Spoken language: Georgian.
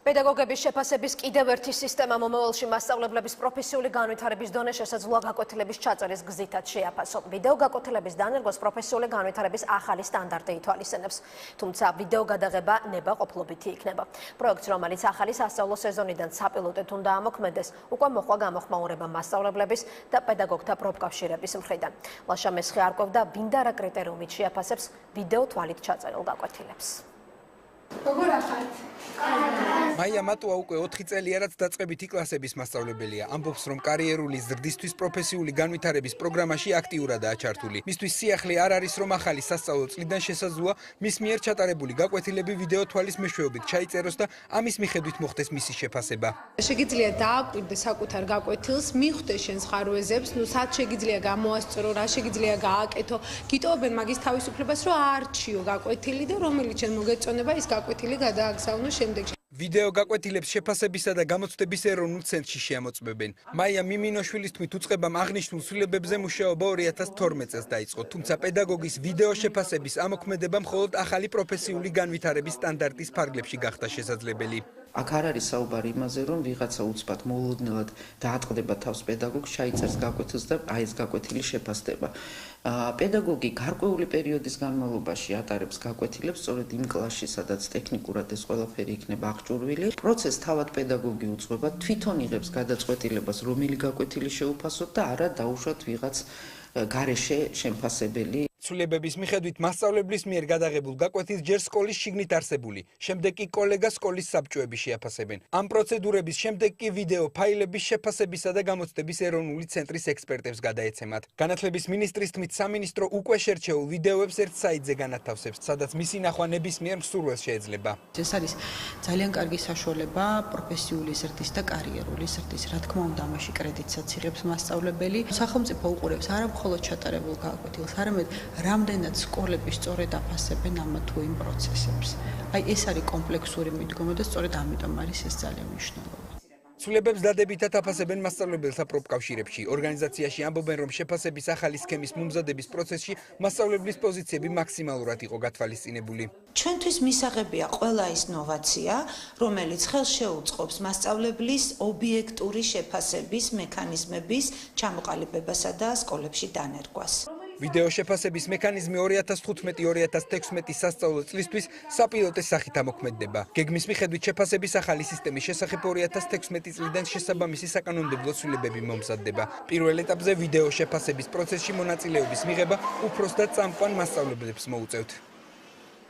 პედაგოგების შეფასების კიდევ ერთი სისტემა მომავალში მასწავლებლების პროფესიული განვითარების დონე შესაძლოა გაკვეთილების ჩაწერის გზითაც შეაფასო. ვიდეო გაკვეთილების დანერგვას პროფესიული განვითარების ახალი სტანდარტი ითვალისწინებს. თუმცა ვიდეო გადაღება ნებაყოფლობითი იქნება. პროექტს, რომელიც ახალი სასწავლო სეზონიდან საპილოტოდ უნდა ამოქმედეს, უკვე მოხდა გამოხმაურება მასწავლებლების და პედაგოგთა პროფკავშირების მხრიდან. ლაშა მესხი არკვევდა, ვინ და რა კრიტერიუმით შეაფასებს ვიდეო თვალით ჩაწერილ გაკვეთილებს. როგორ ახართ? მაია მატუა უკვე 4 წელია რაც დაწყებითი კლასების მასწავლებელია. ამბობს, რომ კარიერული ზრდისთვის პროფესიული განვითარების პროგრამაში აქტიურადაა ჩართული. მისთვის სიახლე არ არის, რომ ახალი სასწავლო წლიდან შესაძლოა მის მიერ ჩატარებული გაკვეთილები ვიდეო თვალის მეშვეობით ჩაიწეროს და ამის მიხედვით მოხდეს მისი შეფასება. შეგიძლია დააკვირდე საკუთარ გაკვეთილს, მიხვდე შენს ხარვეზებს, სად შეგიძლია გამოასწორო, რა შეგიძლია გააკეთო. გიტოვებენ მაგის თავისუფლებას, რომ აარჩიო გაკვეთილი და რომელიც შენ მოგეწონება, ის გაკვეთილი გადააგზავნო შემდეგში. ვიდეო გაკვეთილებს შეფასებისა და გამოცდების ეროვნულ ცენტრში შეამოწმებენ. მაია მიმინოშვილის თქმით, უწყებამ აღნიშნულ ცვლილებებზე მუშაობა 2012 წელს დაიწყო, თუმცა პედაგოგის ვიდეო შეფასების ამოქმედება მხოლოდ ახალი პროფესიული განვითარების სტანდარტის ფარგლებში გახდა შესაძლებელი. აქ არ არის საუბარი იმაზე, რომ ვიღაცა უცბად მოულოდნელად დაატყდება თავს პედაგოგს, ჩაიწერს გაკვეთილს და აი ეს გაკვეთილი შეფასდება. პედაგოგი გარკვეული პერიოდის განმავლობაში ატარებს გაკვეთილებს სწორედ იმ კლასში, სადაც ტექნიკურად ეს ყველაფერი იქნება აღჭურვილი. პროცესს თავად პედაგოგი უძღვება, თვითონ იღებს გადაწყვეტილებას, რომელი გაკვეთილი შეუფასოთ და არა დაუშვათ ვიღაც გარეშე შემფასებელი. ცვლილებების მიხედვით მასწავლებლის მიერ გადაღებულ გაკვეთილს ჯერ სკოლის შიგნით არსებული, შემდეგ კი კოლეგა სკოლის საბჭოები შეაფასებენ. ამ პროცედურების შემდეგ კი ვიდეო ფაილების შეფასებისა და გამოცდების ეროვნული ცენტრის ექსპერტებს გადაეცემათ. განათლების მინისტრის თქმით, სამინისტრო უკვე შერჩეულ ვიდეოებს ერთ საიტზე განათავსებს, სადაც მისი ნახვა ნებისმიერ მსურველს შეეძლება. ეს არის ძალიან კარგი საშუალება პროფესიული ზრდის და კარიერული ზრდის. რა თქმა უნდა, ამაში კრედიტსაც იღებს მასწავლებელი. სახელმწიფო უყურებს არა მხოლოდ ჩატარებულ გაკვეთილს, არამედ რამდენად სკოლები სწორედ აფასებენ ამ თუ იმ პროცესებს. აი ეს არის კომპლექსური მიდგომა და სწორედ ამიტომ არის ეს ძალიან მნიშვნელოვანი. ცვლილებებს დადებითად აფასებენ მასწავლებელთა პროფკავშირებში. ორგანიზაციაში ამბობენ, რომ შეფასების ახალი სქემის მომზადების პროცესში მასწავლებლის პოზიციები მაქსიმალურად იყო გათვალისწინებული. ჩვენთვის მისაღებია ყველა ის ნოვაცია, რომელიც ხელს შეუწყობს მასწავლებლის ობიექტური შეფასების მექანიზმების ჩამოყალიბებასა და სკოლებში დანერგვას. ვიდეო შეფასების მექანიზმი 2015-2016 სასწავლო წლისთვის საპილოტე სახით ამოქმედდება. გეგმის მიხედვით შეფასების ახალი სისტემის შესახებ 2016 წლიდან შესაბამისი საკანონმდებლო ცვლილებები მომზადდება. პირველ ეტაპზე ვიდეო შეფასების პროცესში მონაწილეობის მიღება უფროს და წამყვან მასწავლებლებს მოუწევთ.